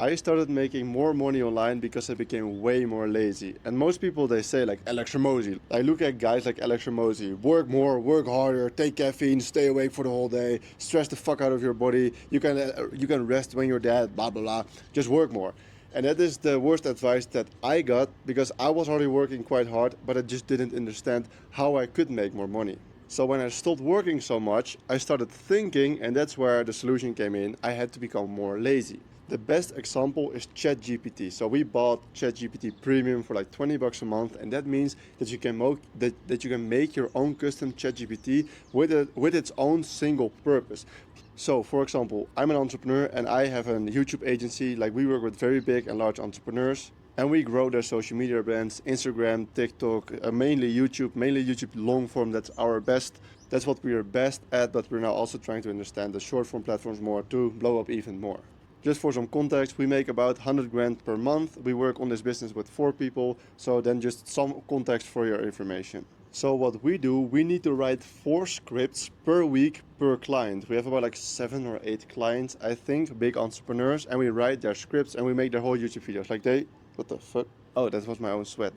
I started making more money online because I became way more lazy. And most people, they say like Alex Hormozi. I look at guys like Alex Hormozi. Work more, work harder, take caffeine, stay awake for the whole day, stress the fuck out of your body. You can rest when you're dead, blah blah blah. Just work more. And that is the worst advice that I got because I was already working quite hard, but I just didn't understand how I could make more money. So when I stopped working so much, I started thinking, and that's where the solution came in. I had to become more lazy. The best example is ChatGPT. So we bought ChatGPT Premium for like $20 a month, and that means that you can make your own custom ChatGPT with its own single purpose. So, for example, I'm an entrepreneur and I have a YouTube agency. Like we work with very big and large entrepreneurs, and we grow their social media brands, Instagram, TikTok, mainly YouTube long form. That's our best. That's what we are best at. But we're now also trying to understand the short form platforms more to blow up even more. Just for some context, we make about 100 grand per month. We work on this business with 4 people. So then just some context for your information. So what we do, we need to write 4 scripts per week per client. We have about like 7 or 8 clients, I think, big entrepreneurs, and we write their scripts and we make their whole YouTube videos. Like what the fuck? Oh, that was my own sweat.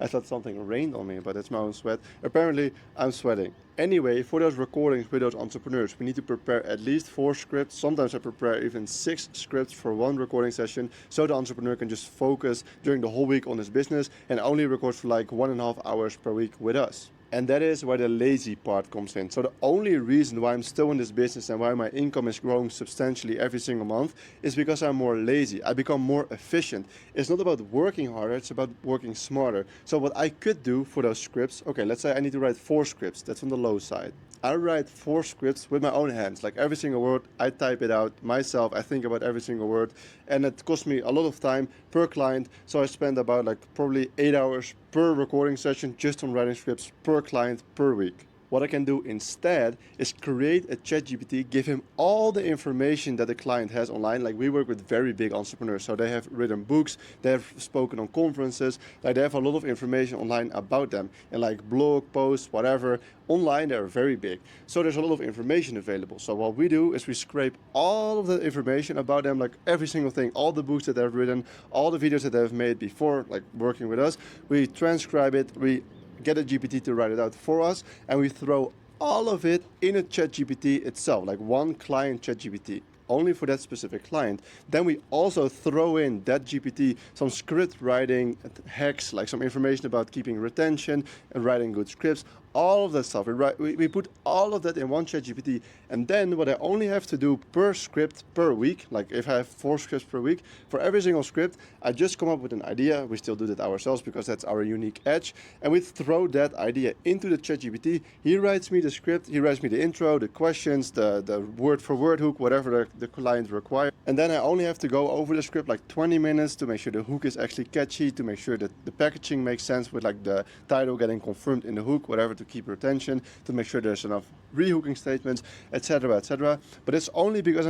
I thought something rained on me, but it's my own sweat. Apparently, I'm sweating. Anyway, for those recordings with those entrepreneurs, we need to prepare at least 4 scripts. Sometimes I prepare even 6 scripts for one recording session, so the entrepreneur can just focus during the whole week on his business and only record for like 1.5 hours per week with us. And that is where the lazy part comes in. So the only reason why I'm still in this business and why my income is growing substantially every single month is because I'm more lazy. I become more efficient. It's not about working harder, it's about working smarter. So what I could do for those scripts, okay, let's say I need to write 4 scripts. That's on the low side. I write 4 scripts with my own hands, like every single word. I type it out myself. I think about every single word, and it costs me a lot of time per client. So I spend about like probably 8 hours per recording session just on writing scripts per client per week. What I can do instead is create a ChatGPT, give him all the information that the client has online. Like we work with very big entrepreneurs, so they have written books, they have spoken on conferences, like they have a lot of information online about them, and like blog posts, whatever. Online they're very big, so there's a lot of information available. So what we do is we scrape all of the information about them, like every single thing, all the books that they've written, all the videos that they've made before, like working with us. We transcribe it, we get a GPT to write it out for us, and we throw all of it in a ChatGPT itself, like one client ChatGPT, only for that specific client. Then we also throw in that GPT some script writing hacks, like some information about keeping retention and writing good scripts, all of that stuff. We put all of that in one ChatGPT, and then what I only have to do per script per week, like if I have 4 scripts per week, for every single script, I just come up with an idea. We still do that ourselves because that's our unique edge, and we throw that idea into the ChatGPT. He writes me the script, he writes me the intro, the questions, the word for word hook, whatever the client requires, and then I only have to go over the script like 20 minutes to make sure the hook is actually catchy, to make sure that the packaging makes sense with like the title getting confirmed in the hook, whatever, to keep retention, to make sure there's enough rehooking statements, etc., etc. But it's only because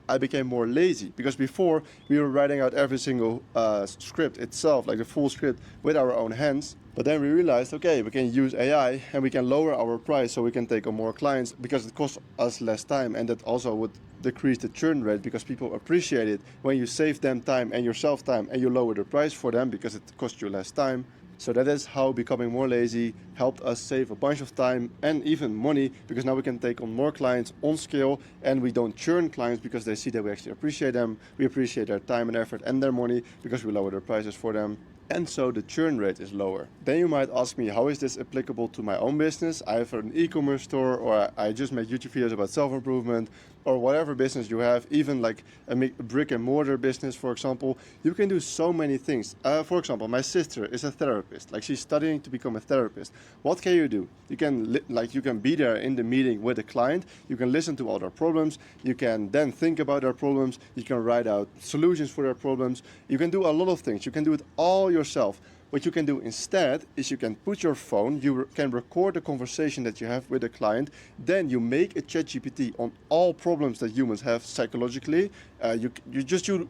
I became more lazy, because before we were writing out every single script itself, like the full script, with our own hands. But then we realized, okay, we can use AI and we can lower our price so we can take on more clients because it costs us less time, and that also would decrease the churn rate because people appreciate it when you save them time and yourself time and you lower the price for them because it costs you less time. So that is how becoming more lazy helped us save a bunch of time and even money, because now we can take on more clients on scale and we don't churn clients because they see that we actually appreciate them. We appreciate their time and effort and their money because we lower their prices for them. And so the churn rate is lower. Then you might ask me, how is this applicable to my own business? I have an e-commerce store, or I just make YouTube videos about self-improvement, or whatever business you have, even like a brick and mortar business, for example. You can do so many things. For example, my sister is a therapist. Like she's studying to become a therapist. What can you do? You can be there in the meeting with the client. You can listen to all their problems. You can then think about their problems. You can write out solutions for their problems. You can do a lot of things. You can do it all yourself. What you can do instead is you can put your phone, you can record the conversation that you have with the client, then you make a ChatGPT on all problems that humans have psychologically. You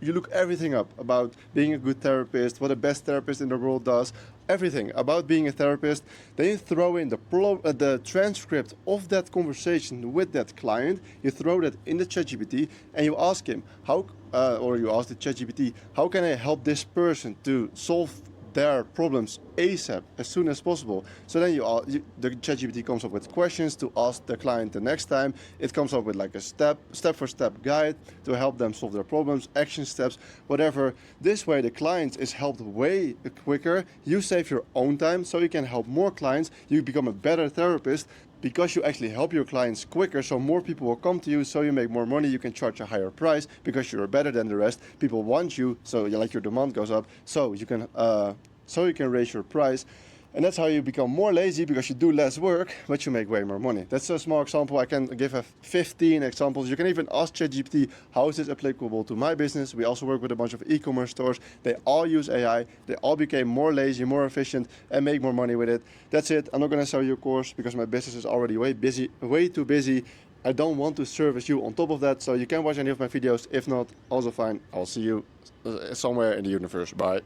look everything up about being a good therapist, what the best therapist in the world does, everything about being a therapist. Then you throw in the transcript of that conversation with that client. You throw that in the ChatGPT and you ask him, or you ask the ChatGPT, how can I help this person to solve their problems ASAP, as soon as possible? So then the ChatGPT comes up with questions to ask the client the next time. It comes up with like a step-for-step guide to help them solve their problems, action steps, whatever. This way the client is helped way quicker. You save your own time, so you can help more clients. You become a better therapist because you actually help your clients quicker, so more people will come to you, so you make more money. You can charge a higher price because you're better than the rest. People want you, so like your demand goes up, so you can raise your price. And that's how you become more lazy, because you do less work, but you make way more money. That's a small example. I can give 15 examples. You can even ask ChatGPT, how is this applicable to my business? We also work with a bunch of e-commerce stores. They all use AI. They all became more lazy, more efficient, and make more money with it. That's it. I'm not going to sell you a course because my business is already way too busy. I don't want to service you on top of that. So you can watch any of my videos. If not, also fine. I'll see you somewhere in the universe. Bye.